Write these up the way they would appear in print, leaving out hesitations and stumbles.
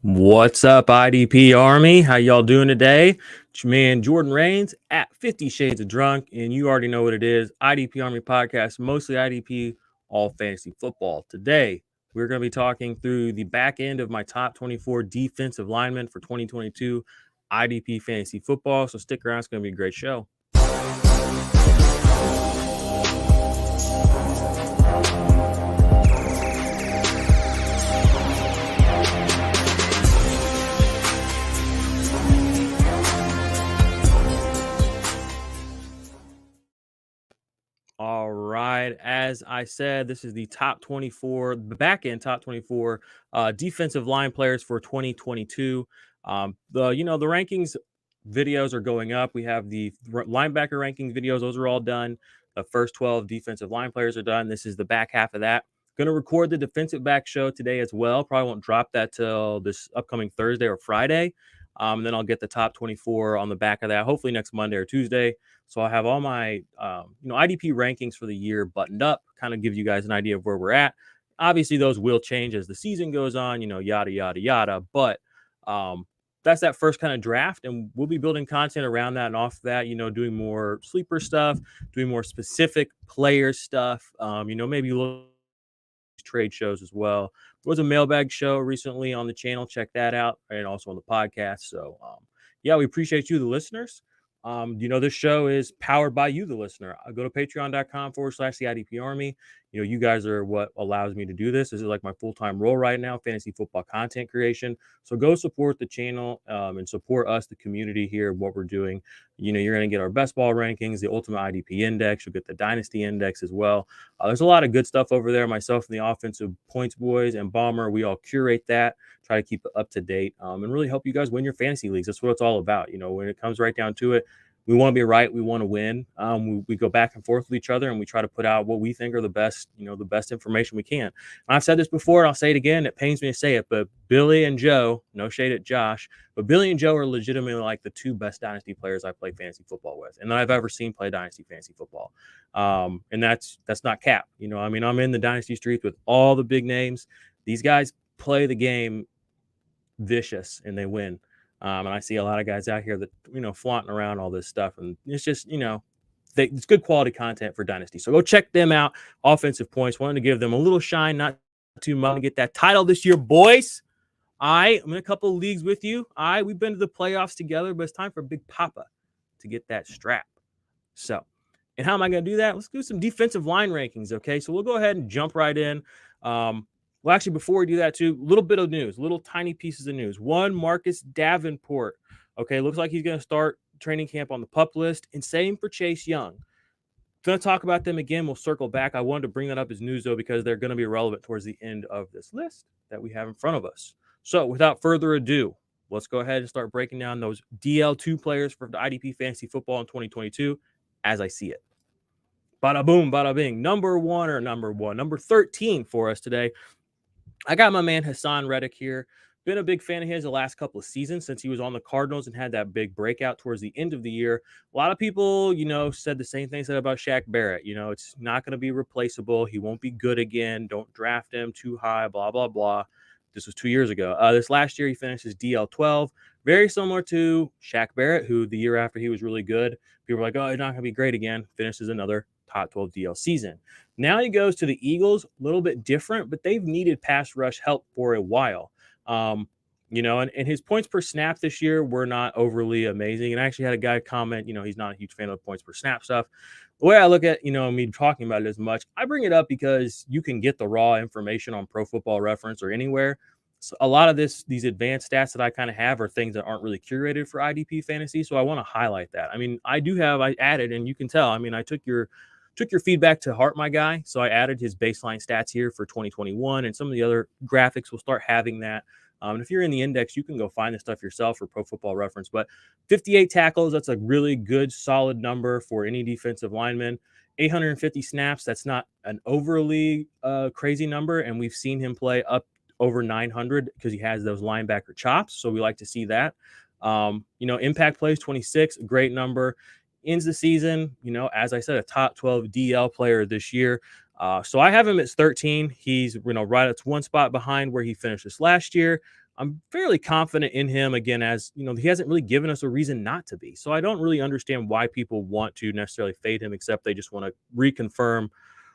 What's up, IDP Army? How y'all doing today? It's your man Jordan Rains at 50 Shades of Drunk, and you already know what it is. IDP Army podcast, mostly IDP, all fantasy football. Today, we're going to be talking through the back end of my top 24 defensive linemen for 2022 IDP fantasy football. So stick around; it's going to be a great show. All right. As I said, this is the top 24, the back end top 24 defensive line players for 2022. The rankings videos are going up. We have the linebacker ranking videos. Those are all done. The first 12 defensive line players are done. This is the back half of that. Going to record the defensive back show today as well. Probably won't drop that till this upcoming Thursday or Friday. Then I'll get the top 24 on the back of that, hopefully next Monday or Tuesday. So I'll have all my, IDP rankings for the year buttoned up, kind of give you guys an idea of where we're at. Obviously, those will change as the season goes on, yada, yada, yada. But that's that first kind of draft, and we'll be building content around that and off that, doing more sleeper stuff, doing more specific player stuff, maybe look trade shows as well. There was a mailbag show recently on the channel. Check that out, and also on the podcast. So, we appreciate you, the listeners. This show is powered by you, the listener. Go to patreon.com/the IDP Army. You guys are what allows me to do this. This is like my full-time role right now, fantasy football content creation. So go support the channel and support us, the community here, what we're doing. You're going to get our best ball rankings, the ultimate IDP index. You'll get the dynasty index as well. There's a lot of good stuff over there. Myself and the offensive points boys and Bomber, we all curate that, try to keep it up to date, and really help you guys win your fantasy leagues. That's what it's all about. When it comes right down to it, we want to be right. We want to win. We go back and forth with each other, and we try to put out what we think are the best, the best information we can. And I've said this before, and I'll say it again. It pains me to say it, but Billy and Joe, no shade at Josh, but Billy and Joe are legitimately like the two best dynasty players I play fantasy football with, and that I've ever seen play dynasty fantasy football. And that's not cap. I'm in the dynasty streets with all the big names. These guys play the game vicious, and they win. And I see a lot of guys out here that, flaunting around all this stuff. And it's just, it's good quality content for Dynasty. So go check them out. Offensive points. Wanted to give them a little shine, not too much, to get that title this year, boys. I'm in a couple of leagues with you. We've been to the playoffs together, but it's time for Big Papa to get that strap. So, and how am I going to do that? Let's do some defensive line rankings, okay? So we'll go ahead and jump right in. Well, actually, before we do that, too, a little bit of news, little tiny pieces of news. One, Marcus Davenport. Okay, looks like he's going to start training camp on the PUP list. And same for Chase Young. Going to talk about them again. We'll circle back. I wanted to bring that up as news, though, because they're going to be relevant towards the end of this list that we have in front of us. So without further ado, let's go ahead and start breaking down those DL2 players for the IDP Fantasy Football in 2022 as I see it. Bada boom, bada bing. Number 13 for us today. I got my man Haason Reddick here. Been a big fan of his the last couple of seasons since he was on the Cardinals and had that big breakout towards the end of the year. A lot of people, said the same thing said about Shaq Barrett. It's not going to be replaceable. He won't be good again. Don't draft him too high, blah, blah, blah. This was 2 years ago. This last year, he finished his DL12. Very similar to Shaq Barrett, who the year after he was really good, people were like, oh, he's not going to be great again. Finishes another top 12 DL season. Now he goes to the Eagles, a little bit different, but they've needed pass rush help for a while. And his points per snap this year were not overly amazing. And I actually had a guy comment, he's not a huge fan of the points per snap stuff. The way I look at, me talking about it as much, I bring it up because you can get the raw information on Pro Football Reference or anywhere. So a lot of these advanced stats that I kind of have are things that aren't really curated for IDP fantasy. So I want to highlight that. I added, and you can tell, I took your feedback to heart, my guy. So I added his baseline stats here for 2021, and some of the other graphics will start having that. And if you're in the index, you can go find this stuff yourself for Pro Football Reference. But 58 tackles, that's a really good, solid number for any defensive lineman. 850 snaps, that's not an overly crazy number. And we've seen him play up over 900 because he has those linebacker chops. So we like to see that. Impact plays 26, a great number. Ends the season, as I said, a top 12 DL player this year. So I have him at 13. He's right at one spot behind where he finished this last year. I'm fairly confident in him again, as he hasn't really given us a reason not to be. So I don't really understand why people want to necessarily fade him, except they just want to reconfirm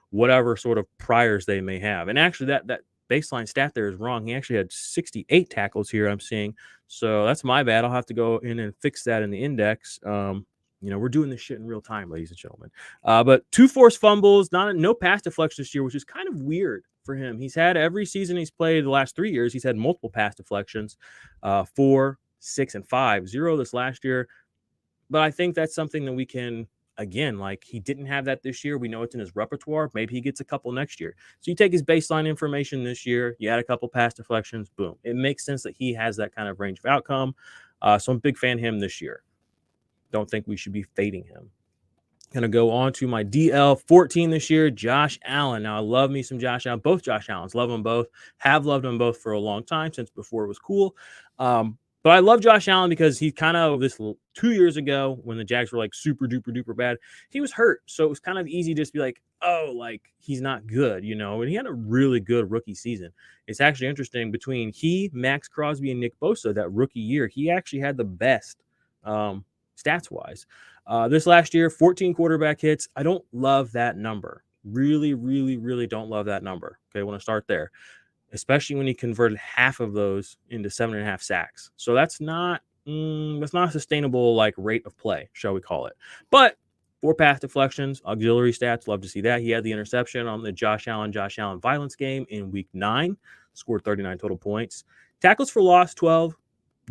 whatever sort of priors they may have. And actually, that baseline stat there is wrong. He actually had 68 tackles here, I'm seeing. So that's my bad. I'll have to go in and fix that in the index. We're doing this shit in real time, ladies and gentlemen. But 2 forced fumbles, no pass deflection this year, which is kind of weird for him. He's had every season he's played the last 3 years, he's had multiple pass deflections, 4, 6, and 5, 0 this last year. But I think that's something that we can, again, like he didn't have that this year. We know it's in his repertoire. Maybe he gets a couple next year. So you take his baseline information this year, you add a couple pass deflections, boom. It makes sense that he has that kind of range of outcome. So I'm a big fan of him this year. Don't think we should be fading him. Going to go on to my DL 14 this year, Josh Allen. Now, I love me some Josh Allen. Both Josh Allens. Love them both. Have loved them both for a long time, since before it was cool. But I love Josh Allen because he kind of, 2 years ago when the Jags were like super duper duper bad, he was hurt. So it was kind of easy to just be like, oh, like he's not good, and he had a really good rookie season. It's actually interesting, between he, Maxx, Crosby, and Nick Bosa, that rookie year, he actually had the best stats wise. This last year, 14 quarterback hits. I don't love that number. Really, really, really don't love that number. Okay, I want to start there, especially when he converted half of those into 7.5 sacks. So that's not a sustainable like rate of play, shall we call it? But 4 pass deflections, auxiliary stats, love to see that. He had the interception on the Josh Allen violence game in week 9, scored 39 total points. Tackles for loss, 12.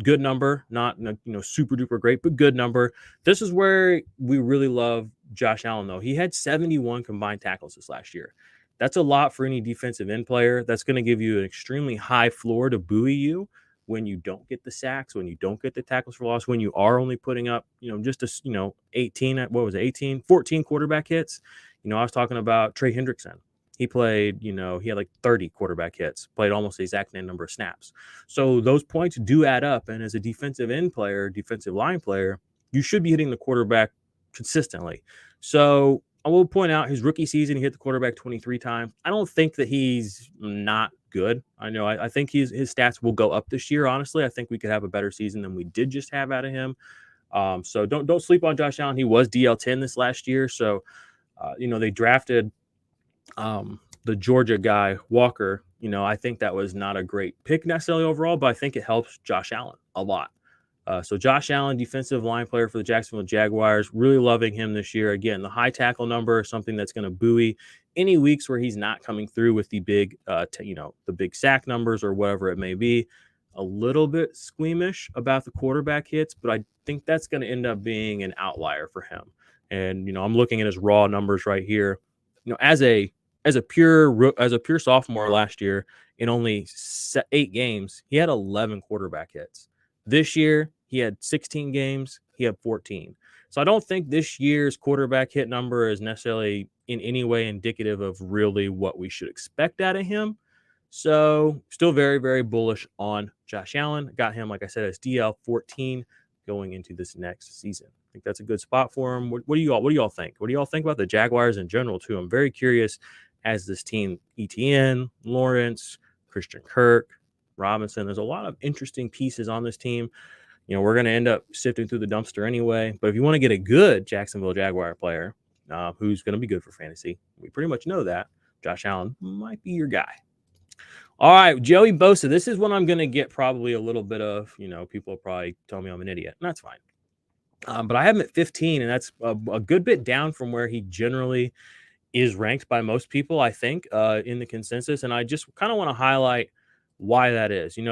Good number, not super duper great, but good number. This is where we really love Josh Allen, though. He had 71 combined tackles this last year. That's a lot for any defensive end player. That's going to give you an extremely high floor to buoy you when you don't get the sacks, when you don't get the tackles for loss, when you are only putting up, just 14 quarterback hits. I was talking about Trey Hendrickson. He played, he had like 30 quarterback hits, played almost the exact same number of snaps. So those points do add up. And as a defensive end player, defensive line player, you should be hitting the quarterback consistently. So I will point out his rookie season, he hit the quarterback 23 times. I don't think that he's not good. I think his stats will go up this year. Honestly, I think we could have a better season than we did just have out of him. So don't sleep on Josh Allen. He was DL10 this last year. So, they drafted the Georgia guy, Walker. I think that was not a great pick necessarily overall, but I think it helps Josh Allen a lot. So Josh Allen, defensive line player for the Jacksonville Jaguars, really loving him this year. Again, the high tackle number is something that's going to buoy any weeks where he's not coming through with the big, the big sack numbers or whatever it may be. A little bit squeamish about the quarterback hits, but I think that's going to end up being an outlier for him. And I'm looking at his raw numbers right here. As a pure sophomore last year, in only 8 games, he had 11 quarterback hits. This year, he had 16 games. He had 14. So I don't think this year's quarterback hit number is necessarily in any way indicative of really what we should expect out of him. So still very, very bullish on Josh Allen. Got him, like I said, as DL 14 going into this next season. I think that's a good spot for him. What do y'all think? What do y'all think about the Jaguars in general too? I'm very curious as this team, ETN, Lawrence, Christian Kirk, Robinson. There's a lot of interesting pieces on this team. We're going to end up sifting through the dumpster anyway. But if you want to get a good Jacksonville Jaguar player who's going to be good for fantasy, we pretty much know that Josh Allen might be your guy. All right, Joey Bosa. This is when I'm going to get probably a little bit of, people will probably tell me I'm an idiot. And that's fine. But I have him at 15, and that's a good bit down from where he generally is ranked by most people, I think, in the consensus. And I just kind of want to highlight why that is. You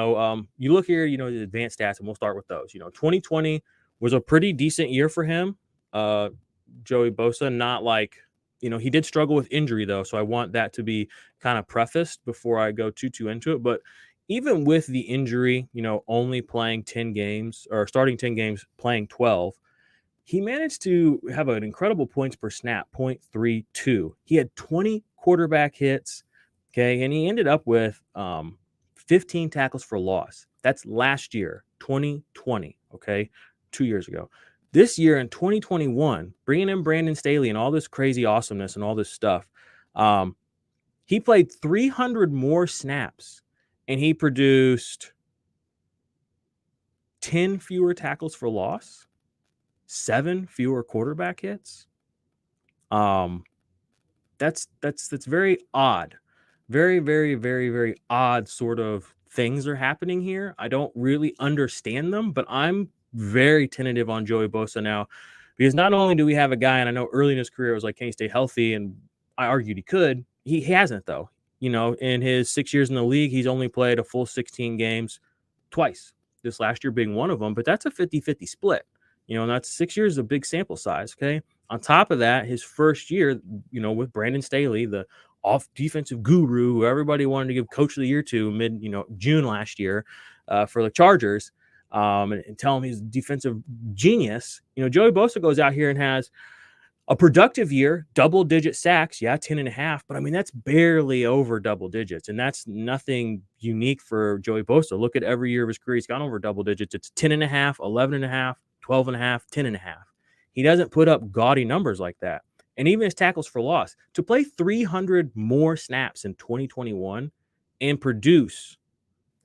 look here, the advanced stats, and we'll start with those. 2020 was a pretty decent year for him. Joey Bosa, not like, he did struggle with injury though. So I want that to be kind of prefaced before I go too into it. But even with the injury, only playing 10 games or starting 10 games, playing 12, he managed to have an incredible points per snap, 0.32. He had 20 quarterback hits. Okay. And he ended up with 15 tackles for loss. That's last year, 2020. Okay. 2 years ago. This year in 2021, bringing in Brandon Staley and all this crazy awesomeness and all this stuff, He played 300 more snaps, and he produced 10 fewer tackles for loss, 7 fewer quarterback hits. That's very odd. Very, very, very, very odd sort of things are happening here. I don't really understand them, but I'm very tentative on Joey Bosa now because not only do we have a guy, and I know early in his career it was like, can he stay healthy? And I argued he could. He hasn't, though. In his 6 years in the league, he's only played a full 16 games twice, this last year being one of them, but that's a 50-50 split. And that's 6 years is a big sample size, okay? On top of that, his first year, with Brandon Staley, the off defensive guru who everybody wanted to give coach of the year to mid, June last year for the Chargers, and tell him he's a defensive genius. Joey Bosa goes out here and has a productive year, double-digit sacks, 10.5, but I mean, that's barely over double digits, and that's nothing unique for Joey Bosa. Look at every year of his career, he's gone over double digits. It's 10.5, 11.5, 12.5, 10.5. He doesn't put up gaudy numbers like that. And even his tackles for loss, to play 300 more snaps in 2021 and produce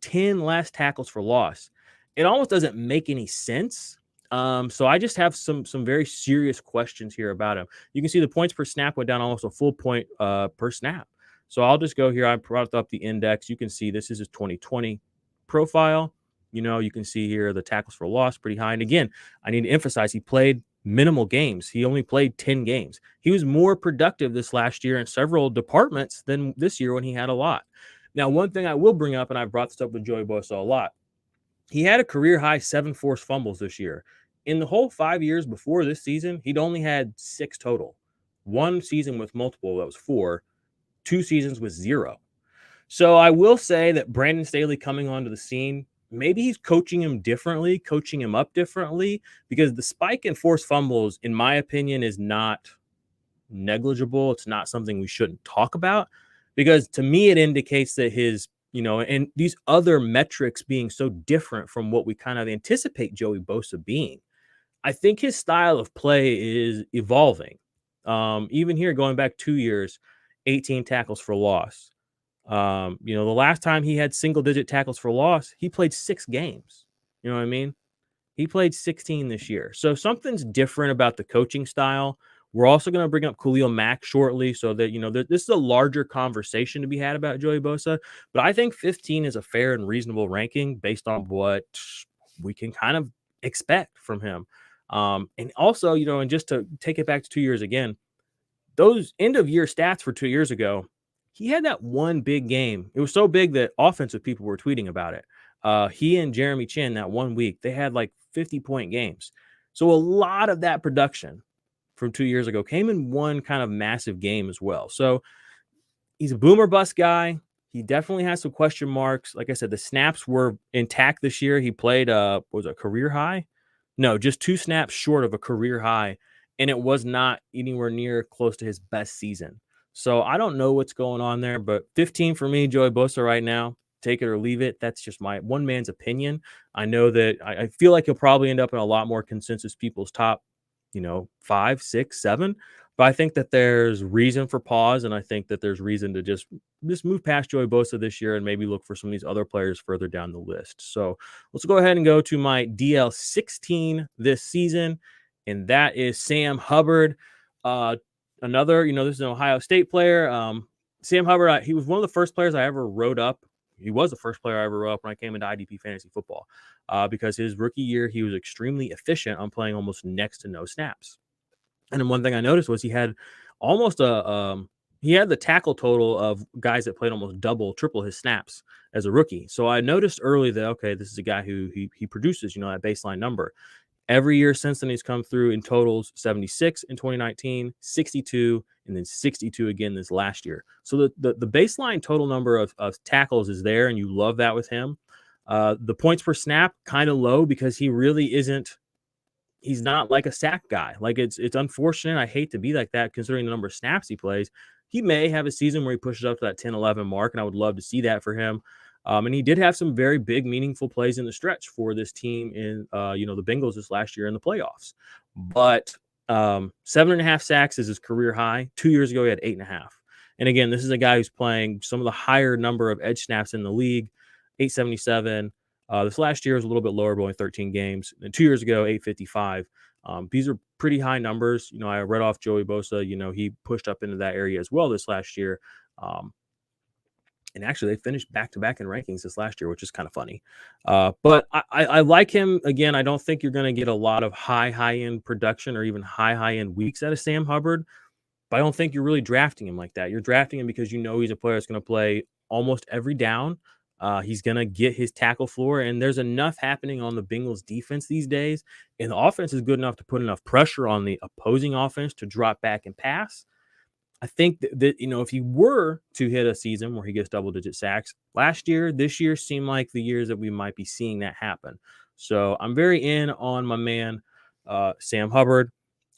10 less tackles for loss, it almost doesn't make any sense. So I just have some very serious questions here about him. You can see the points per snap went down almost a full point per snap. So I'll just go here. I brought up the index. You can see this is his 2020 profile. You can see here the tackles for loss pretty high. And again, I need to emphasize he played minimal games. He only played 10 games. He was more productive this last year in several departments than this year when he had a lot. Now, one thing I will bring up, and I've brought this up with Joey Bosa a lot, he had a career high 7 forced fumbles this year. In the whole 5 years before this season, he'd only had 6 total. One season with multiple, that was 4. 2 seasons with 0. So I will say that Brandon Staley coming onto the scene, maybe he's coaching him differently, coaching him up differently, because the spike in forced fumbles, in my opinion, is not negligible. It's not something we shouldn't talk about, because to me, it indicates that his, and these other metrics being so different from what we kind of anticipate Joey Bosa being, I think his style of play is evolving. Even here, going back 2 years, 18 tackles for loss. The last time he had single-digit tackles for loss, he played 6 games. You know what I mean? He played 16 this year. So something's different about the coaching style. We're also going to bring up Khalil Mack shortly so that, this is a larger conversation to be had about Joey Bosa. But I think 15 is a fair and reasonable ranking based on what we can kind of expect from him. And also, and just to take it back to 2 years again, those end-of-year stats for 2 years ago, he had that one big game. It was so big that offensive people were tweeting about it. He and Jeremy Chin, that 1 week, they had like 50-point games. So a lot of that production from 2 years ago came in one kind of massive game as well. So he's a boomer bust guy. He definitely has some question marks. Like I said, the snaps were intact this year. He played, was it a career high? No, just 2 snaps short of a career high. And it was not anywhere near close to his best season. So I don't know what's going on there, but 15 for me, Joey Bosa right now. Take it or leave it. That's just my one man's opinion. I know that I feel like he'll probably end up in a lot more consensus people's top, 5, 6, 7. But I think that there's reason for pause, and I think that there's reason to just move past Joey Bosa this year and maybe look for some of these other players further down the list. So let's go ahead and go to my DL 16 this season, and that is Sam Hubbard. Another, this is an Ohio State player. Sam Hubbard, he was one of the first players I ever wrote up. He was the first player I ever wrote up when I came into IDP fantasy football because his rookie year, he was extremely efficient on playing almost next to no snaps. And then one thing I noticed was he had almost he had the tackle total of guys that played almost triple his snaps as a rookie. So I noticed early that, okay, this is a guy who he produces, that baseline number. Every year since then, he's come through in totals 76 in 2019, 62, and then 62 again this last year. So the baseline total number of tackles is there, and you love that with him. The points per snap, kind of low because he really isn't. He's not like a sack guy. Like it's unfortunate. I hate to be like that considering the number of snaps he plays. He may have a season where he pushes up to that 10, 11 mark, and I would love to see that for him. And he did have some very big, meaningful plays in the stretch for this team in, the Bengals this last year in the playoffs. But 7.5 sacks is his career high. 2 years ago, he had 8.5. And again, this is a guy who's playing some of the higher number of edge snaps in the league, 877. This last year was a little bit lower, but only 13 games. And 2 years ago, 855. These are pretty high numbers. I read off Joey Bosa. He pushed up into that area as well this last year. And actually, they finished back-to-back in rankings this last year, which is kind of funny. But I like him. Again, I don't think you're going to get a lot of high-end production or even high-end weeks out of Sam Hubbard. But I don't think you're really drafting him like that. You're drafting him because he's a player that's going to play almost every down. He's going to get his tackle floor, and there's enough happening on the Bengals defense these days. And the offense is good enough to put enough pressure on the opposing offense to drop back and pass. I think that if he were to hit a season where he gets double-digit sacks, this year seemed like the years that we might be seeing that happen. So I'm very in on my man, Sam Hubbard.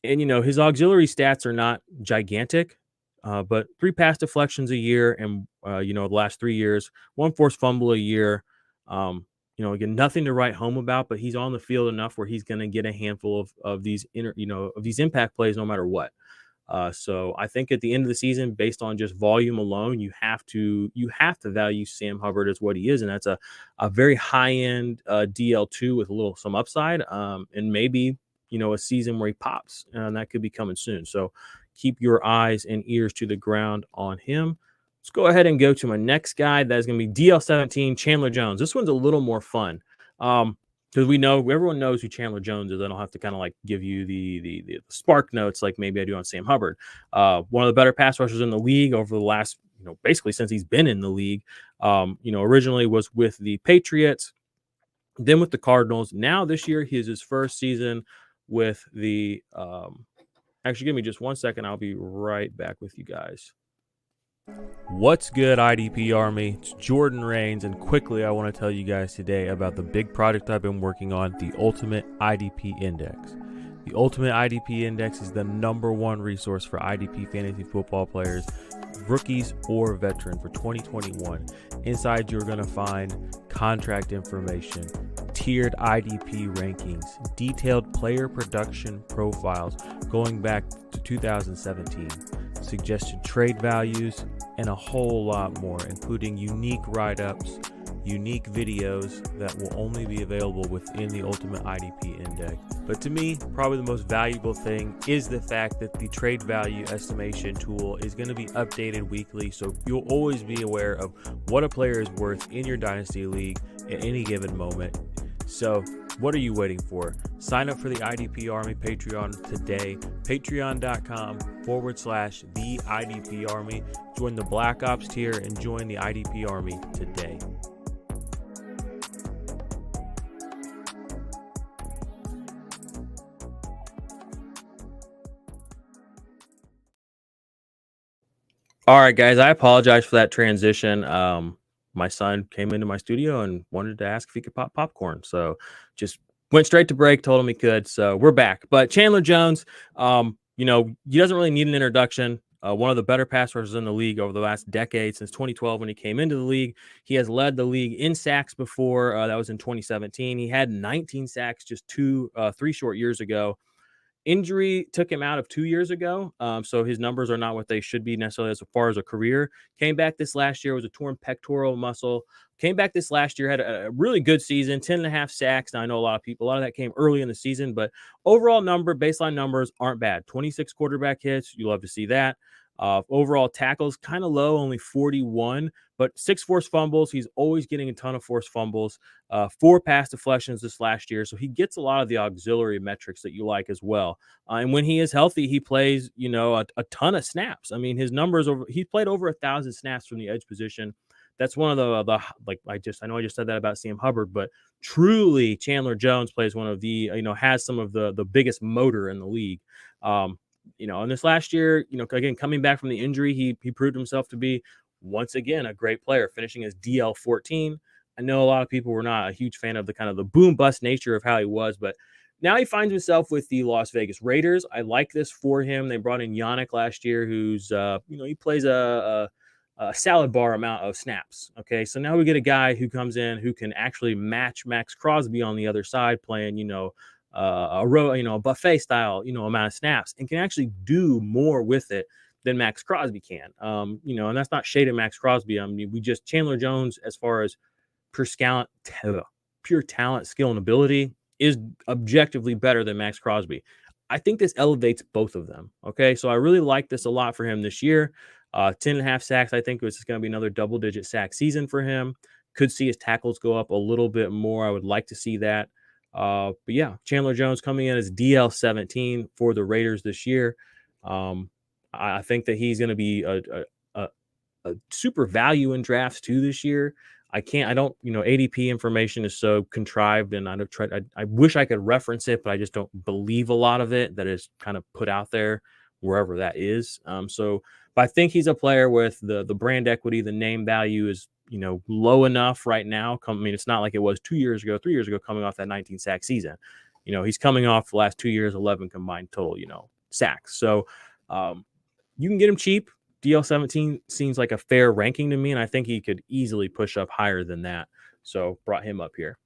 And, his auxiliary stats are not gigantic, but 3 pass deflections a year and, the last 3 years, 1 forced fumble a year. Again, nothing to write home about, but he's on the field enough where he's going to get a handful of these of these impact plays no matter what. So I think at the end of the season, based on just volume alone, you have to value Sam Hubbard as what he is, and that's a very high end DL2 with some upside, and maybe a season where he pops, and that could be coming soon. So keep your eyes and ears to the ground on him. Let's go ahead and go to my next guy. That is going to be DL17, Chandler Jones. This one's a little more fun. Because everyone knows who Chandler Jones is. I don't have to kind of like give you the spark notes like maybe I do on Sam Hubbard. One of the better pass rushers in the league over the last, basically since he's been in the league. Originally was with the Patriots, then with the Cardinals. Now this year, he is his first season with the actually, give me just 1 second. I'll be right back with you guys. What's good, IDP Army? It's Jordan Rains, and quickly I want to tell you guys today about the big project I've been working on, the Ultimate IDP Index. The Ultimate IDP Index is the #1 resource for IDP fantasy football players, rookies or veteran for 2021. Inside, you're going to find contract information, tiered IDP rankings, detailed player production profiles going back to 2017, suggested trade values, and a whole lot more, including unique write-ups, unique videos that will only be available within the Ultimate IDP Index. But to me, probably the most valuable thing is the fact that the trade value estimation tool is going to be updated weekly, so you'll always be aware of what a player is worth in your Dynasty League at any given moment. So what are you waiting for? Sign up for the IDP Army Patreon today. Patreon.com/the IDP Army. Join the Black Ops tier and join the IDP Army today. All right, guys, I apologize for that transition. My son came into my studio and wanted to ask if he could pop popcorn. So just went straight to break, told him he could. So we're back. But Chandler Jones, he doesn't really need an introduction. One of the better pass rushers in the league over the last decade, since 2012 when he came into the league. He has led the league in sacks before. That was in 2017. He had 19 sacks just 3 short years ago. Injury took him out of 2 years ago, so his numbers are not what they should be necessarily as far as a career. Came back this last year, was a torn pectoral muscle. Came back this last year, had a really good season, 10.5 sacks. Now, I know a lot of that came early in the season, but overall baseline numbers aren't bad. 26 quarterback hits, you love to see that. Overall tackles, kind of low, only 41, but 6 forced fumbles. He's always getting a ton of forced fumbles, 4 pass deflections this last year. So he gets a lot of the auxiliary metrics that you like as well. And when he is healthy, he plays, a ton of snaps. I mean, his numbers he played over 1,000 snaps from the edge position. That's one of the I know I just said that about Sam Hubbard, but truly Chandler Jones plays one of the, has some of the biggest motor in the league. And this last year, again, coming back from the injury, he proved himself to be, once again, a great player, finishing as DL14. I know a lot of people were not a huge fan of the kind of the boom bust nature of how he was, but now he finds himself with the Las Vegas Raiders. I like this for him. They brought in Yannick last year, who's, he plays a salad bar amount of snaps. Okay. So now we get a guy who comes in who can actually match Maxx Crosby on the other side, playing, a buffet style, amount of snaps, and can actually do more with it than Maxx Crosby can. And that's not shade at Maxx Crosby. I mean, Chandler Jones, as far as pure talent, skill, and ability, is objectively better than Maxx Crosby. I think this elevates both of them. Okay, so I really like this a lot for him this year. 10.5 sacks. I think it's going to be another double-digit sack season for him. Could see his tackles go up a little bit more. I would like to see that. But yeah, Chandler Jones coming in as DL 17 for the Raiders this year. I think that he's going to be a super value in drafts too this year. ADP information is so contrived, and I wish I could reference it, but I just don't believe a lot of it that is kind of put out there wherever that is. But I think he's a player with the brand equity, the name value is, low enough right now. It's not like it was 2 years ago, 3 years ago, coming off that 19 sack season. He's coming off the last 2 years, 11 combined total, sacks. So you can get him cheap. DL 17 seems like a fair ranking to me, and I think he could easily push up higher than that. So brought him up here.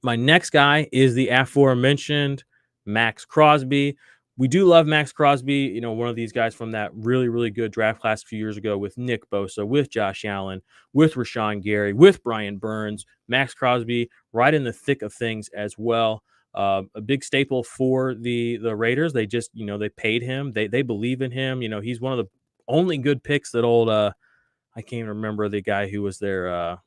My next guy is the aforementioned Maxx Crosby. We do love Maxx Crosby, one of these guys from that really, really good draft class a few years ago with Nick Bosa, with Josh Allen, with Rashawn Gary, with Brian Burns. Maxx Crosby right in the thick of things as well. A big staple for the Raiders. They just, they paid him. They believe in him. He's one of the only good picks that I can't even remember the guy who was their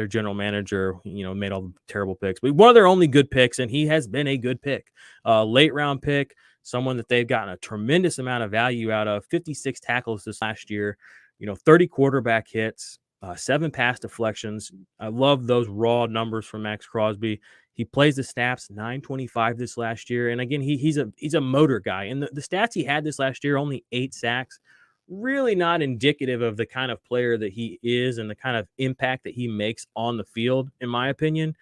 general manager, made all the terrible picks, but one of their only good picks, and he has been a good pick. Late round pick, someone that they've gotten a tremendous amount of value out of. 56 tackles this last year, 30 quarterback hits, 7 pass deflections. I love those raw numbers from Maxx Crosby. He plays the snaps, 925 this last year. And again, he's a motor guy. And the stats he had this last year, only 8 sacks, really not indicative of the kind of player that he is and the kind of impact that he makes on the field, in my opinion.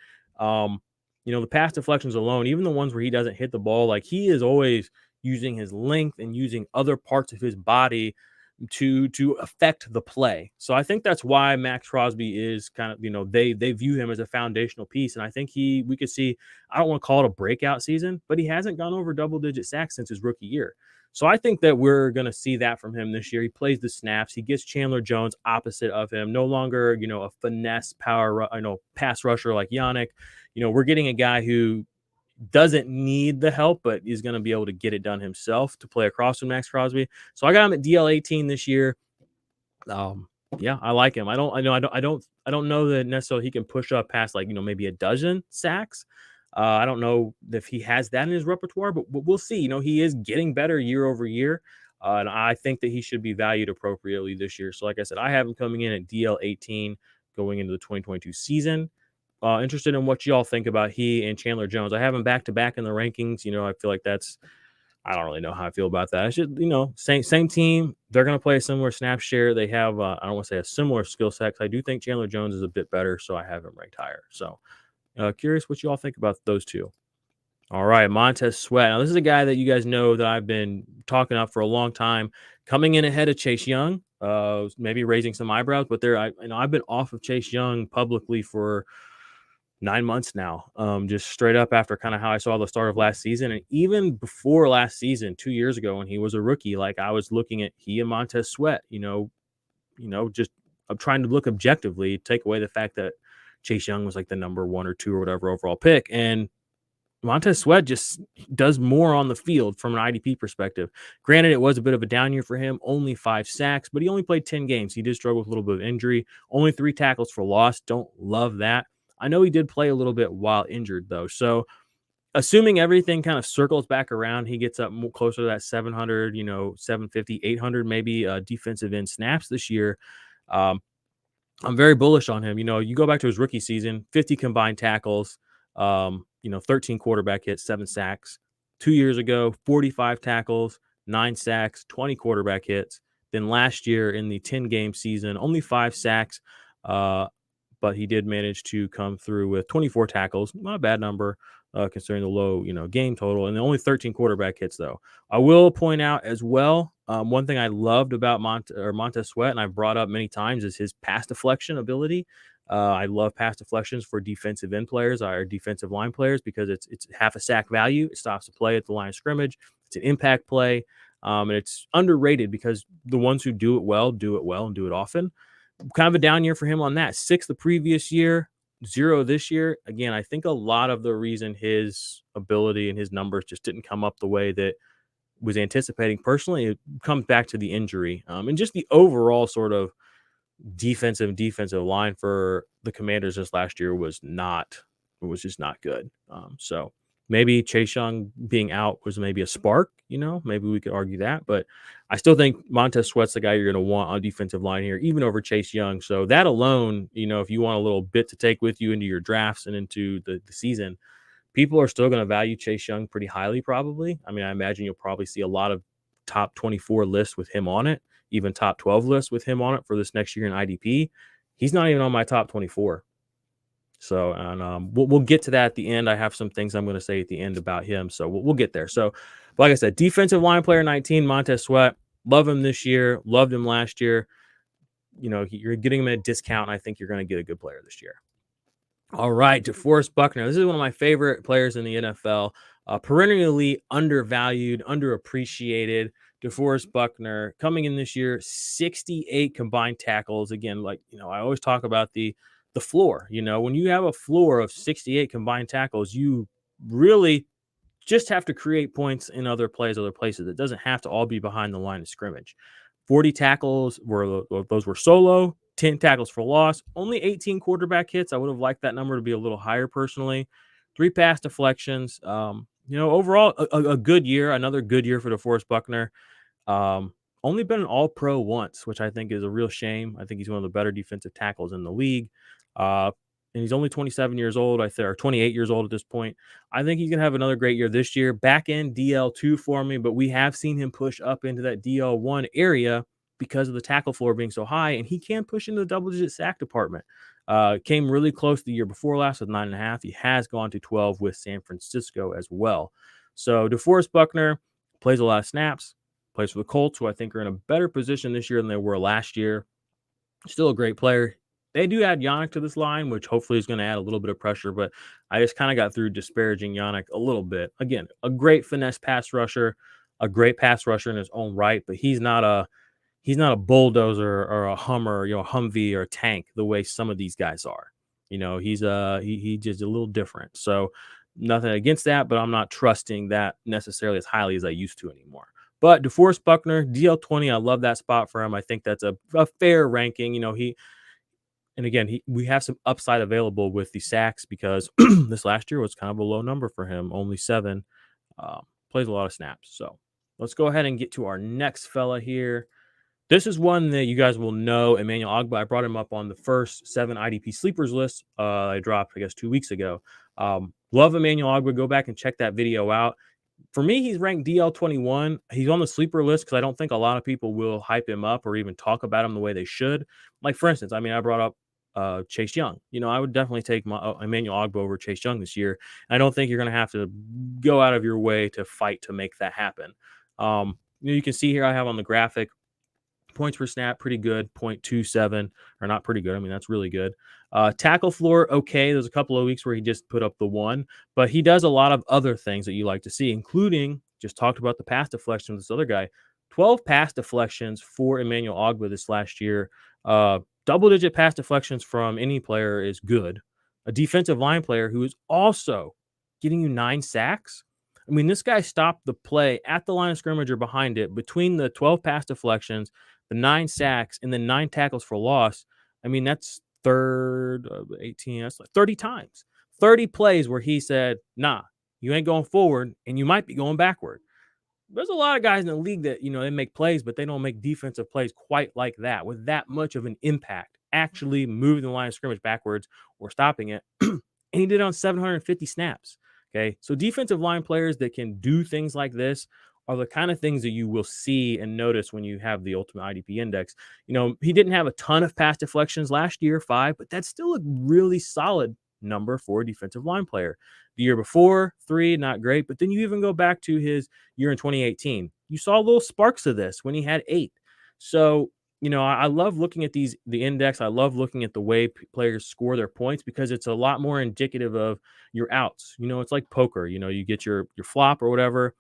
The pass deflections alone, even the ones where he doesn't hit the ball, like he is always using his length and using other parts of his body to affect the play. So I think that's why Maxx Crosby is kind of, they view him as a foundational piece. And I think we could see, I don't want to call it a breakout season, but he hasn't gone over double-digit sacks since his rookie year. So I think that we're going to see that from him this year. He plays the snaps. He gets Chandler Jones opposite of him. No longer, a finesse pass rusher like Yannick. We're getting a guy who doesn't need the help, but is going to be able to get it done himself to play across from Maxx Crosby. So I got him at DL 18 this year. Yeah, I like him. I don't know that necessarily he can push up past maybe a dozen sacks. I don't know if he has that in his repertoire, but we'll see. He is getting better year over year, and I think that he should be valued appropriately this year. So like I said, I have him coming in at DL 18 going into the 2022 season. Interested in what y'all think about he and Chandler Jones. I have him back to back in the rankings. I feel like I don't really know how I feel about that. I should, same team. They're going to play a similar snap share. They have, I don't want to say a similar skill set. I do think Chandler Jones is a bit better, so I have him ranked higher. So curious what you all think about those two. All right, Montez Sweat. Now, this is a guy that you guys know that I've been talking up for a long time, coming in ahead of Chase Young, maybe raising some eyebrows, but I've been off of Chase Young publicly for 9 months now, just straight up after kind of how I saw the start of last season. And even before last season, 2 years ago when he was a rookie, I was looking at he and Montez Sweat, just I'm trying to look objectively, take away the fact that Chase Young was the number 1 or 2 or whatever overall pick. And Montez Sweat just does more on the field from an IDP perspective. Granted, it was a bit of a down year for him, only 5 sacks, but he only played 10 games. He did struggle with a little bit of injury, only 3 tackles for loss. Don't love that. I know he did play a little bit while injured, though. So assuming everything kind of circles back around, he gets up closer to that 700, 750, 800 maybe defensive end snaps this year. I'm very bullish on him. You go back to his rookie season, 50 combined tackles, 13 quarterback hits, 7 sacks. 2 years ago, 45 tackles, 9 sacks, 20 quarterback hits. Then last year in the 10-game season, only 5 sacks, but he did manage to come through with 24 tackles. Not a bad number considering the low, game total, and only 13 quarterback hits, though. I will point out as well, one thing I loved about Montez Sweat, and I've brought up many times, is his pass deflection ability. I love pass deflections for defensive end players or defensive line players because it's half a sack value. It stops the play at the line of scrimmage. It's an impact play. And it's underrated because the ones who do it well and do it often. Kind of a down year for him on that. 6 the previous year, 0 this year. Again, I think a lot of the reason his ability and his numbers just didn't come up the way that was anticipating personally, it comes back to the injury, and just the overall sort of defensive line for the Commanders this last year was just not good. So maybe Chase Young being out was maybe a spark, maybe we could argue that, but I still think Montez Sweat's the guy you're going to want on defensive line here, even over Chase Young. So that alone, if you want a little bit to take with you into your drafts and into the season, people are still going to value Chase Young pretty highly, probably. I mean, I imagine you'll probably see a lot of top 24 lists with him on it, even top 12 lists with him on it for this next year in IDP. He's not even on my top 24. So, and we'll get to that at the end. I have some things I'm going to say at the end about him. So we'll get there. So, like I said, defensive line player 19, Montez Sweat. Love him this year. Loved him last year. You're getting him at a discount, and I think you're going to get a good player this year. All right, Deforest Buckner. This is one of my favorite players in the NFL. Perennially undervalued, underappreciated. Deforest Buckner coming in this year, 68 combined tackles. Again, I always talk about the floor. When you have a floor of 68 combined tackles, you really just have to create points in other places. It doesn't have to all be behind the line of scrimmage. 40 tackles were solo. 10 tackles for loss, only 18 quarterback hits. I would have liked that number to be a little higher personally. 3 pass deflections. Overall, a good year, another good year for DeForest Buckner. Only been an all-pro once, which I think is a real shame. I think he's one of the better defensive tackles in the league. And he's only 27 years old, or 28 years old at this point. I think he's going to have another great year this year. Back in DL2 for me, but we have seen him push up into that DL1 area because of the tackle floor being so high, and he can push into the double-digit sack department. Came really close the year before last with 9.5. He has gone to 12 with San Francisco as well. So DeForest Buckner plays a lot of snaps, plays for the Colts, who I think are in a better position this year than they were last year. Still a great player. They do add Yannick to this line, which hopefully is going to add a little bit of pressure, but I just kind of got through disparaging Yannick a little bit. Again, a great finesse pass rusher, a great pass rusher in his own right, but he's not a bulldozer or a Hummer, Humvee or a tank the way some of these guys are. He's he just a little different. So nothing against that, but I'm not trusting that necessarily as highly as I used to anymore. But DeForest Buckner, DL20, I love that spot for him. I think that's a fair ranking. We have some upside available with the sacks because this last year was kind of a low number for him, only 7. Plays a lot of snaps. So let's go ahead and get to our next fella here. This is one that you guys will know, Emmanuel Ogbah. I brought him up on the first 7 IDP sleepers list I dropped, 2 weeks ago. Love Emmanuel Ogbah. Go back and check that video out. For me, he's ranked DL21. He's on the sleeper list because I don't think a lot of people will hype him up or even talk about him the way they should. Like, for instance, I brought up Chase Young. I would definitely take Emmanuel Ogbah over Chase Young this year. I don't think you're going to have to go out of your way to fight to make that happen. You can see here I have on the graphic, points per snap, pretty good, 0.27, or not pretty good. That's really good. Tackle floor, okay. There's a couple of weeks where he just put up the 1, but he does a lot of other things that you like to see, including, just talked about the pass deflection with this other guy, 12 pass deflections for Emmanuel Ogbah this last year. Double-digit pass deflections from any player is good. A defensive line player who is also getting you 9 sacks. This guy stopped the play at the line of scrimmage or behind it between the 12 pass deflections, the 9 sacks, and then 9 tackles for loss. That's third of 18. That's like 30 times. 30 plays where he said, nah, you ain't going forward, and you might be going backward. There's a lot of guys in the league that, they make plays, but they don't make defensive plays quite like that with that much of an impact, actually moving the line of scrimmage backwards or stopping it. And he did it on 750 snaps. Okay, so defensive line players that can do things like this are the kind of things that you will see and notice when you have the ultimate IDP index. He didn't have a ton of pass deflections last year, 5, but that's still a really solid number for a defensive line player. The year before, 3, not great, but then you even go back to his year in 2018. You saw little sparks of this when he had 8. So, I love looking at the index. I love looking at the way players score their points because it's a lot more indicative of your outs. It's like poker. You get your flop or whatever.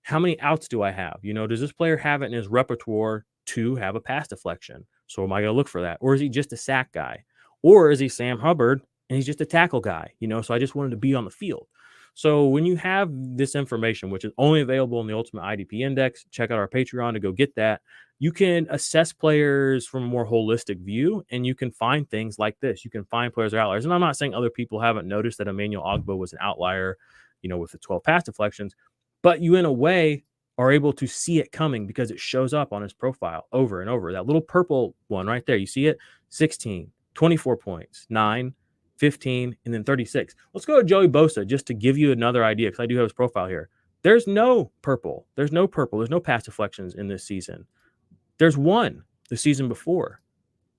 How many outs do I have? Does this player have it in his repertoire to have a pass deflection? So am I going to look for that? Or is he just a sack guy? Or is he Sam Hubbard and he's just a tackle guy? So I just wanted to be on the field. So when you have this information, which is only available in the Ultimate IDP Index, check out our Patreon to go get that. You can assess players from a more holistic view, and you can find things like this. You can find players that are outliers. And I'm not saying other people haven't noticed that Emmanuel Ogbah was an outlier, with the 12 pass deflections, but you, in a way, are able to see it coming because it shows up on his profile over and over. That little purple one right there, you see it? 16, 24 points, 9, 15, and then 36. Let's go to Joey Bosa just to give you another idea, because I do have his profile here. There's no purple. There's no pass deflections in this season. There's one the season before.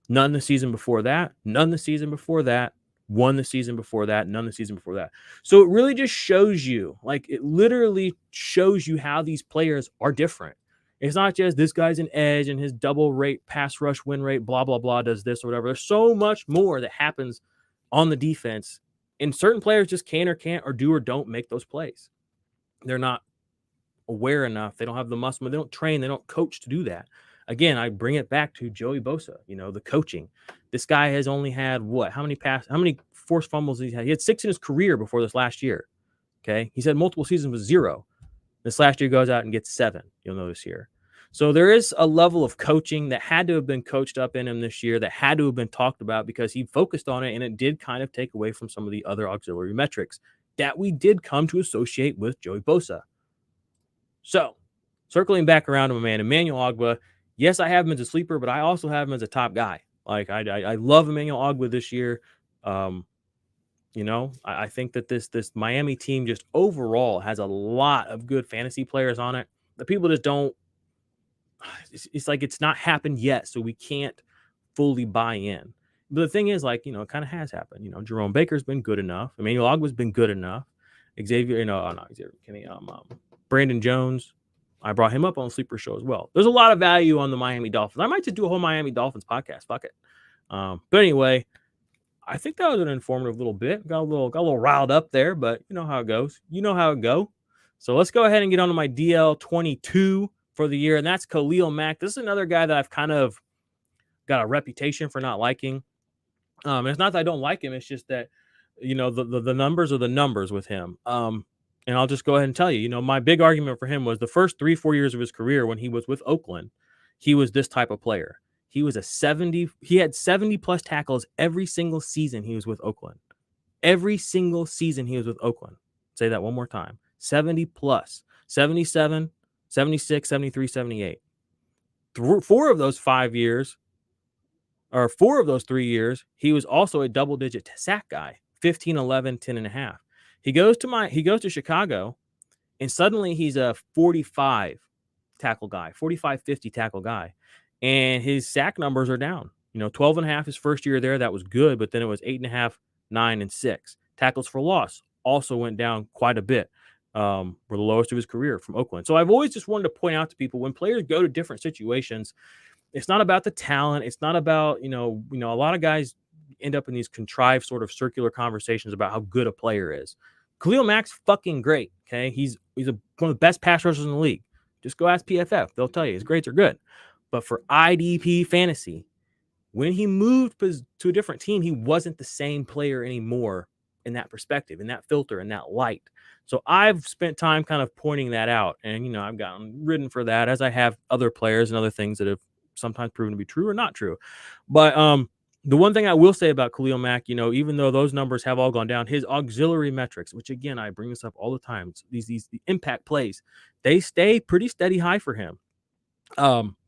None the season before that. None the season before that. One the season before that. None the season before that. So it really just shows you, it literally shows you how these players are different. It's not just this guy's an edge and his double rate, pass rush, win rate, blah, blah, blah, does this or whatever. There's so much more that happens on the defense. And certain players just can or can't or do or don't make those plays. They're not aware enough. They don't have the muscle. They don't train. They don't coach to do that. Again, I bring it back to Joey Bosa, the coaching. This guy has only had how many forced fumbles he had? He had 6 in his career before this last year. Okay. He's had multiple seasons with 0. This last year goes out and gets 7. You'll notice here. So there is a level of coaching that had to have been coached up in him this year, that had to have been talked about, because he focused on it, and it did kind of take away from some of the other auxiliary metrics that we did come to associate with Joey Bosa. So circling back around to my man, Emmanuel Ogbah. Yes, I have him as a sleeper, but I also have him as a top guy. I love Emmanuel Ogbah this year. I think that this Miami team just overall has a lot of good fantasy players on it. The people just don't. It's like it's not happened yet, so we can't fully buy in. But the thing is, it kind of has happened. Jerome Baker's been good enough. Emmanuel Ogbah's been good enough. Brandon Jones. I brought him up on the Sleeper Show as well. There's a lot of value on the Miami Dolphins. I might just do a whole Miami Dolphins podcast. Fuck it. But anyway, I think that was an informative little bit. Got a little riled up there, but you know how it goes. You know how it go. So let's go ahead and get on to my DL 22 for the year, and that's Khalil Mack. This is another guy that I've kind of got a reputation for not liking. And it's not that I don't like him. It's just that, the numbers are the numbers with him. And I'll just go ahead and tell you, my big argument for him was the first 3-4 years of his career when he was with Oakland, he was this type of player. He was he had 70 plus tackles every single season he was with Oakland. Every single season he was with Oakland. Say that one more time. 70 plus. 77, 76, 73, 78. 4 of those 3 years, he was also a double-digit sack guy. 15, 11, 10 and a half. He goes to Chicago, and suddenly he's a 45 tackle guy, 45, 50 tackle guy. And his sack numbers are down. 12 and a half his first year there. That was good, but then it was 8.5, 9, and 6. Tackles for loss also went down quite a bit. Were the lowest of his career from Oakland. So I've always just wanted to point out to people, when players go to different situations, it's not about the talent. It's not about, a lot of guys end up in these contrived sort of circular conversations about how good a player is. Khalil Mack's fucking great. Okay. He's one of the best pass rushers in the league. Just go ask PFF. They'll tell you his grades are good. But for IDP fantasy, when he moved to a different team, he wasn't the same player anymore in that perspective, in that filter, in that light. So I've spent time kind of pointing that out. And, I've gotten ridden for that, as I have other players and other things that have sometimes proven to be true or not true. But the one thing I will say about Khalil Mack, even though those numbers have all gone down, his auxiliary metrics, which again, I bring this up all the time, these impact plays, they stay pretty steady high for him.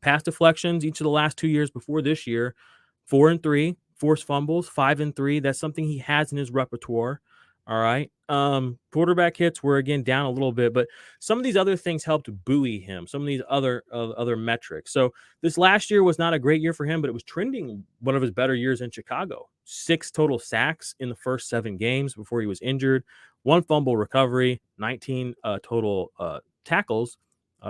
Pass deflections each of the last 2 years before this year, 4 and 3, forced fumbles, 5 and 3. That's something he has in his repertoire. All right. Quarterback hits were again down a little bit, but some of these other things helped buoy him. Some of these other metrics. So this last year was not a great year for him, but it was trending one of his better years in Chicago. 6 total sacks in the first 7 games before he was injured. 1 fumble recovery, 19 total tackles,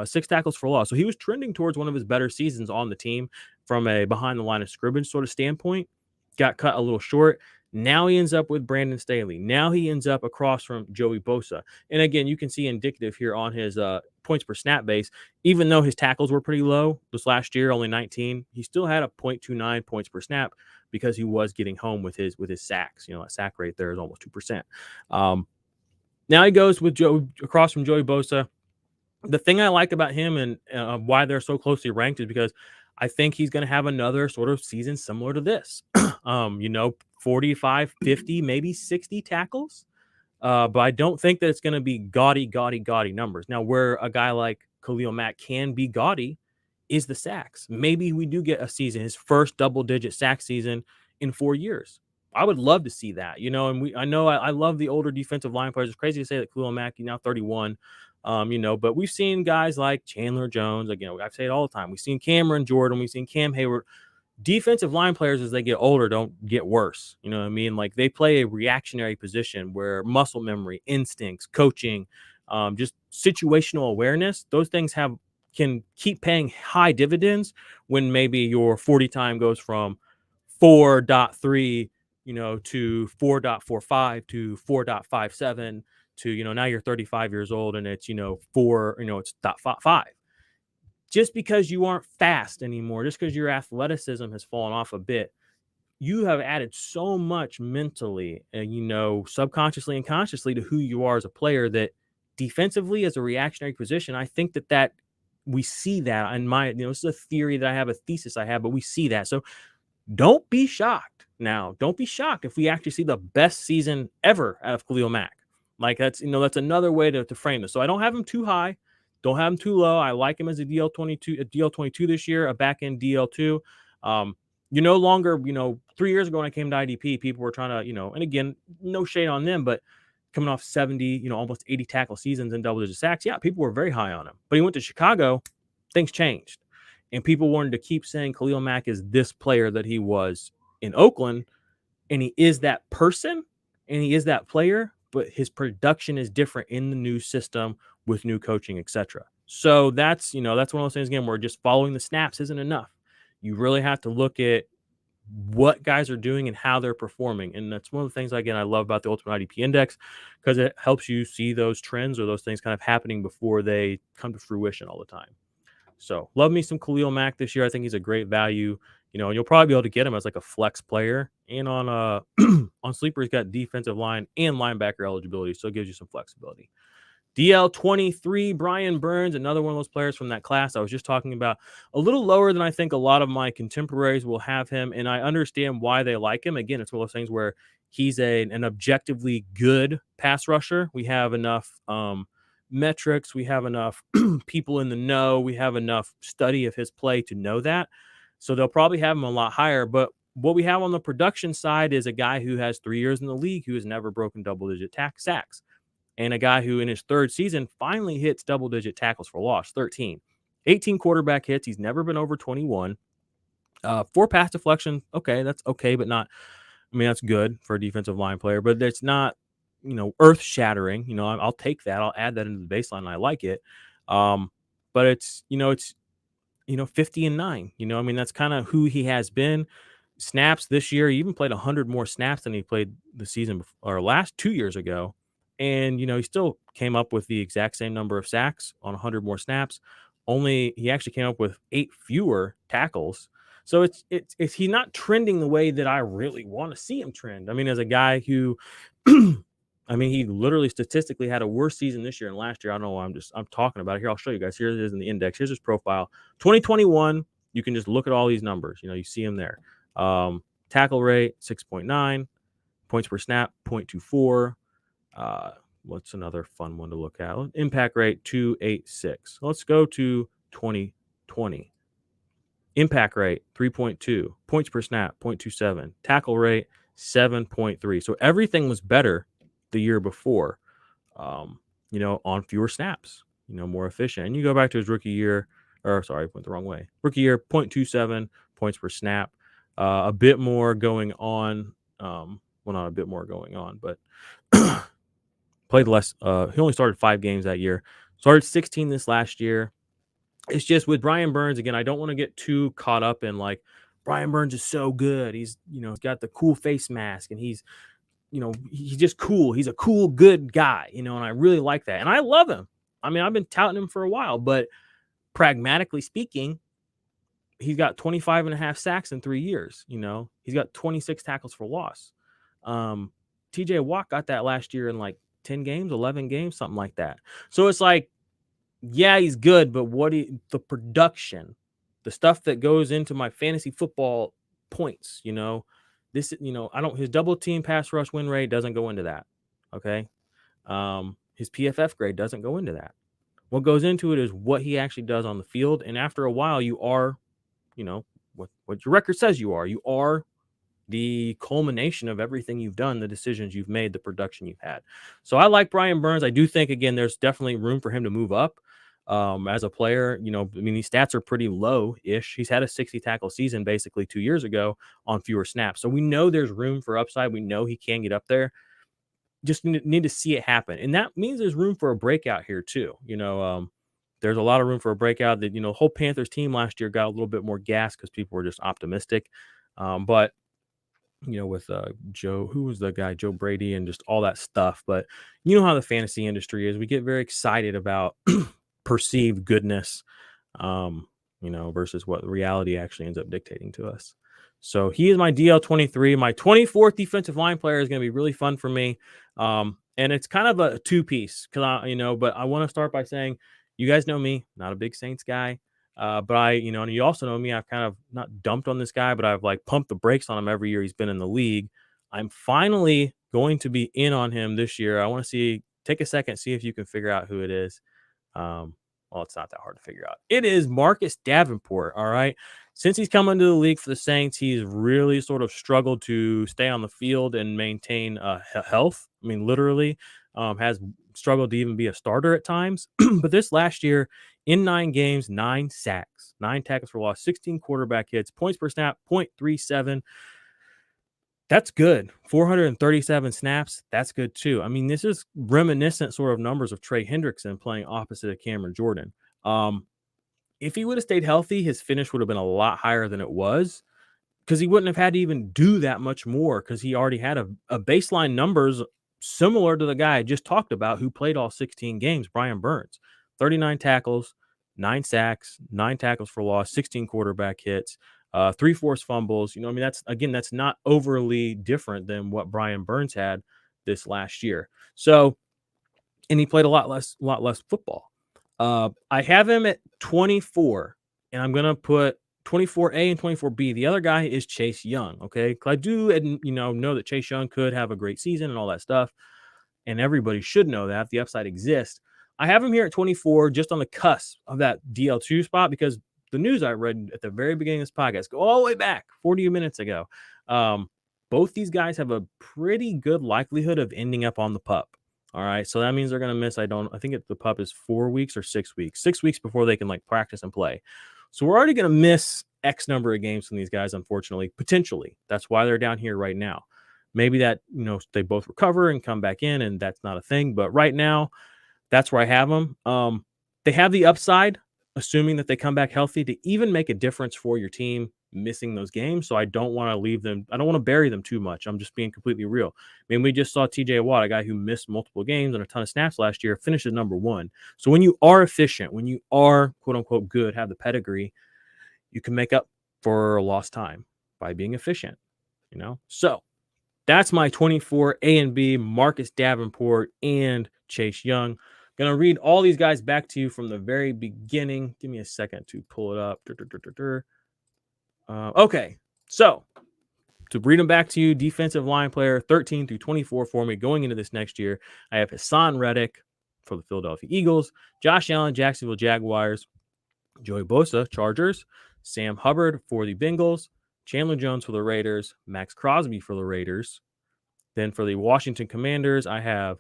6 tackles for loss. So he was trending towards one of his better seasons on the team from a behind the line of scrimmage sort of standpoint. Got cut a little short. Now he ends up with Brandon Staley. Now he ends up across from Joey Bosa. And again, you can see indicative here on his points per snap base. Even though his tackles were pretty low this last year, only 19, he still had a 0.29 points per snap because he was getting home with his sacks. That sack rate there is almost 2%. Now he goes with Joe across from Joey Bosa. The thing I like about him and why they're so closely ranked is because I think he's going to have another sort of season similar to this. 45, 50, maybe 60 tackles. But I don't think that it's going to be gaudy numbers. Now, where a guy like Khalil Mack can be gaudy is the sacks. Maybe we do get a season, his first double-digit sack season in 4 years. I would love to see that, and I love the older defensive line players. It's crazy to say that Khalil Mack, he's now 31, but we've seen guys like Chandler Jones. Again, I say it all the time. We've seen Cameron Jordan. We've seen Cam Hayward. Defensive line players, as they get older, don't get worse. You know what I mean? Like, they play a reactionary position where muscle memory, instincts, coaching, just situational awareness, those things can keep paying high dividends when maybe your 40 time goes from 4.3, to 4.45 to 4.57 to, now you're 35 years old and it's, it's 0.5. Just because you aren't fast anymore, just because your athleticism has fallen off a bit, you have added so much mentally and, subconsciously and consciously to who you are as a player that defensively as a reactionary position, I think that we see that in my, this is a theory that I have, a thesis I have, but we see that. So don't be shocked now. Don't be shocked if we actually see the best season ever out of Khalil Mack. Like that's another way to frame this. So I don't have him too high. Don't have him too low. I like him as a DL22 this year, a back end DL2. You're no longer, 3 years ago when I came to IDP, people were trying to, and again, no shade on them, but coming off 70, almost 80 tackle seasons and double-digit sacks, yeah, people were very high on him. But he went to Chicago, things changed. And people wanted to keep saying Khalil Mack is this player that he was in Oakland, and he is that person, and he is that player, but his production is different in the new system with new coaching, etc. So that's one of those things, again, where just following the snaps isn't enough. You really have to look at what guys are doing and how they're performing. And that's one of the things, again, I love about the Ultimate IDP Index, because it helps you see those trends or those things kind of happening before they come to fruition all the time. So love me some Khalil Mack this year. I think he's a great value, and you'll probably be able to get him as like a flex player. And on on Sleeper, he's got defensive line and linebacker eligibility, so it gives you some flexibility. DL23, Brian Burns, another one of those players from that class I was just talking about, a little lower than I think a lot of my contemporaries will have him, and I understand why they like him. Again, it's one of those things where he's an objectively good pass rusher. We have enough metrics, we have enough people in the know, we have enough study of his play to know that. So they'll probably have him a lot higher. But what we have on the production side is a guy who has 3 years in the league who has never broken double-digit sacks. And a guy who in his third season finally hits double-digit tackles for loss, 13. 18 quarterback hits. He's never been over 21. 4 pass deflection. Okay, that's okay, but not, that's good for a defensive line player, but it's not, earth-shattering. I'll take that. I'll add that into the baseline, and I like it. But it's 50-9. That's kind of who he has been. Snaps this year, he even played 100 more snaps than he played the season before, or last 2 years ago. And, he still came up with the exact same number of sacks on 100 more snaps. Only he actually came up with 8 fewer tackles. So it's he's not trending the way that I really want to see him trend. As a guy who, he literally statistically had a worse season this year than last year. I don't know why I'm talking about it here. I'll show you guys. Here it is in the index. Here's his profile. 2021. You can just look at all these numbers. You see him there. Tackle rate, 6.9. Points per snap, 0.24. What's another fun one to look at? Impact rate, 286. Let's go to 2020. Impact rate, 3.2. Points per snap, 0.27. Tackle rate, 7.3. So everything was better the year before, on fewer snaps, more efficient. And you go back to his rookie year, went the wrong way. Rookie year, 0.27 points per snap. A bit more going on. Not a bit more going on, but played less. He only started 5 games that year. Started 16 this last year. It's just with Brian Burns, again, I don't want to get too caught up in like Brian Burns is so good. He's, he's got the cool face mask, and he's just cool. He's a cool, good guy, and I really like that. And I love him. I mean, I've been touting him for a while, but pragmatically speaking, he's got 25 and a half sacks in 3 years. He's got 26 tackles for loss. TJ Watt got that last year in like 10 games, 11 games, something like that. So it's like, yeah, he's good, but the production, the stuff that goes into my fantasy football points, his double team pass rush win rate doesn't go into that. Okay. His PFF grade doesn't go into that. What goes into it is what he actually does on the field. And after a while, you are, what your record says you are. You are the culmination of everything you've done, the decisions you've made, the production you've had. So I like Brian Burns. I do think, again, there's definitely room for him to move up as a player. These stats are pretty low-ish. He's had a 60 tackle season basically 2 years ago on fewer snaps. So we know there's room for upside. We know he can get up there. Just need to see it happen. And that means there's room for a breakout here too. There's a lot of room for a breakout. That, the whole Panthers team last year got a little bit more gas because people were just optimistic. But with Joe, who was the guy, Joe Brady, and just all that stuff. But you know how the fantasy industry is. We get very excited about perceived goodness, versus what reality actually ends up dictating to us. So he is my DL23. My 24th defensive line player is going to be really fun for me. And it's kind of a two-piece, but I want to start by saying, you guys know me, not a big Saints guy. But and you also know me, I've kind of not dumped on this guy, but I've like pumped the brakes on him every year he's been in the league. I'm finally going to be in on him this year. I want to take a second, see if you can figure out who it is. Well, it's not that hard to figure out. It is Marcus Davenport. All right. Since he's come into the league for the Saints, he's really sort of struggled to stay on the field and maintain health. I mean, literally has struggled to even be a starter at times. But this last year, in 9 games, 9 sacks, 9 tackles for loss, 16 quarterback hits, points per snap, 0.37. That's good. 437 snaps. That's good too. I mean, this is reminiscent sort of numbers of Trey Hendrickson playing opposite of Cameron Jordan. If he would have stayed healthy, his finish would have been a lot higher than it was, because he wouldn't have had to even do that much more, because he already had a baseline numbers similar to the guy I just talked about who played all 16 games, Brian Burns. 39 tackles, 9 sacks, 9 tackles for loss, 16 quarterback hits, 3 forced fumbles. That's not overly different than what Brian Burns had this last year. So, and he played a lot less football. I have him at 24, and I'm going to put 24A and 24B. The other guy is Chase Young. Okay. I do, know that Chase Young could have a great season and all that stuff. And everybody should know that the upside exists. I have him here at 24, just on the cusp of that DL2 spot, because the news I read at the very beginning of this podcast, go all the way back 40 minutes ago. Both these guys have a pretty good likelihood of ending up on the PUP. All right. So that means they're going to miss. I think the PUP is 4 weeks or 6 weeks, 6 weeks before they can practice and play. So we're already going to miss X number of games from these guys, unfortunately, potentially. That's why they're down here right now. Maybe that, they both recover and come back in, and that's not a thing. But right now, that's where I have them. They have the upside, assuming that they come back healthy, to even make a difference for your team missing those games. So I don't want to leave them. I don't want to bury them too much. I'm just being completely real. I mean, we just saw TJ Watt, a guy who missed multiple games and a ton of snaps last year, finish as number 1. So when you are efficient, when you are quote unquote good, have the pedigree, you can make up for lost time by being efficient, So that's my 24 A and B, Marcus Davenport and Chase Young. Going to read all these guys back to you from the very beginning. Give me a second to pull it up. Okay, so to read them back to you, defensive line player 13 through 24 for me going into this next year. I have Haason Reddick for the Philadelphia Eagles, Josh Allen, Jacksonville Jaguars, Joey Bosa, Chargers, Sam Hubbard for the Bengals, Chandler Jones for the Raiders, Maxx Crosby for the Raiders. Then for the Washington Commanders, I have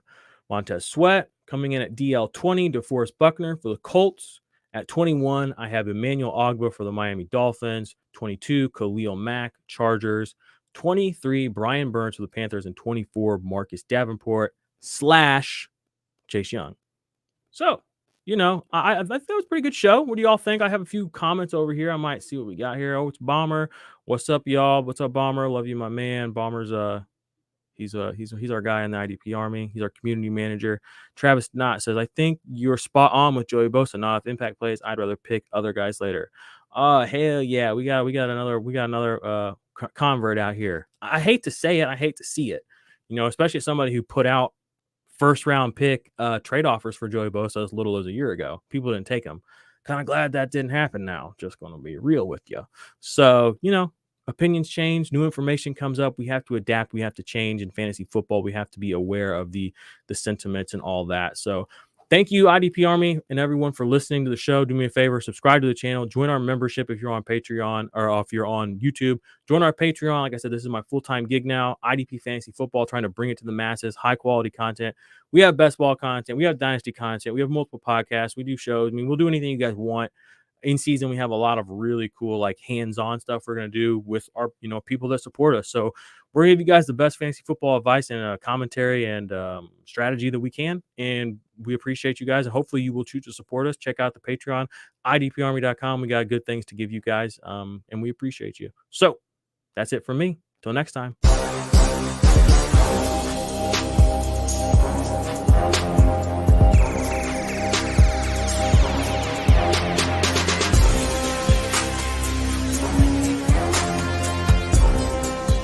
Montez Sweat coming in at DL20, Deforest Buckner for the Colts. At 21, I have Emmanuel Ogbah for the Miami Dolphins. 22, Khalil Mack, Chargers. 23, Brian Burns for the Panthers. And 24, Marcus Davenport / Chase Young. So I think that was a pretty good show. What do y'all think? I have a few comments over here. I might see what we got here. Oh, it's Bomber. What's up, y'all? What's up, Bomber? Love you, my man. Bomber's he's our guy in the IDP Army. He's our community manager. Travis Knott says, I think you're spot on with Joey Bosa. Not if impact plays, I'd rather pick other guys later. Hell yeah, we got another convert out here. I hate to say it, I hate to see it. Especially somebody who put out first round pick trade offers for Joey Bosa as little as a year ago. People didn't take him. Kind of glad that didn't happen now. Just going to be real with you. So, opinions change, new information comes up. We have to adapt. We have to change in fantasy football. We have to be aware of the sentiments and all that. So thank you, IDP Army, and everyone for listening to the show. Do me a favor, subscribe to the channel, join our membership if you're on Patreon or if you're on YouTube. Join our Patreon. Like I said, this is my full-time gig now. IDP Fantasy Football, trying to bring it to the masses, high-quality content. We have best ball content. We have dynasty content. We have multiple podcasts. We do shows. I mean, we'll do anything you guys want. In season, we have a lot of really cool, like hands-on stuff we're going to do with our, people that support us. So we're going to give you guys the best fantasy football advice and commentary and strategy that we can. And we appreciate you guys. And hopefully you will choose to support us. Check out the Patreon, idparmy.com. We got good things to give you guys. And we appreciate you. So that's it for me. Till next time.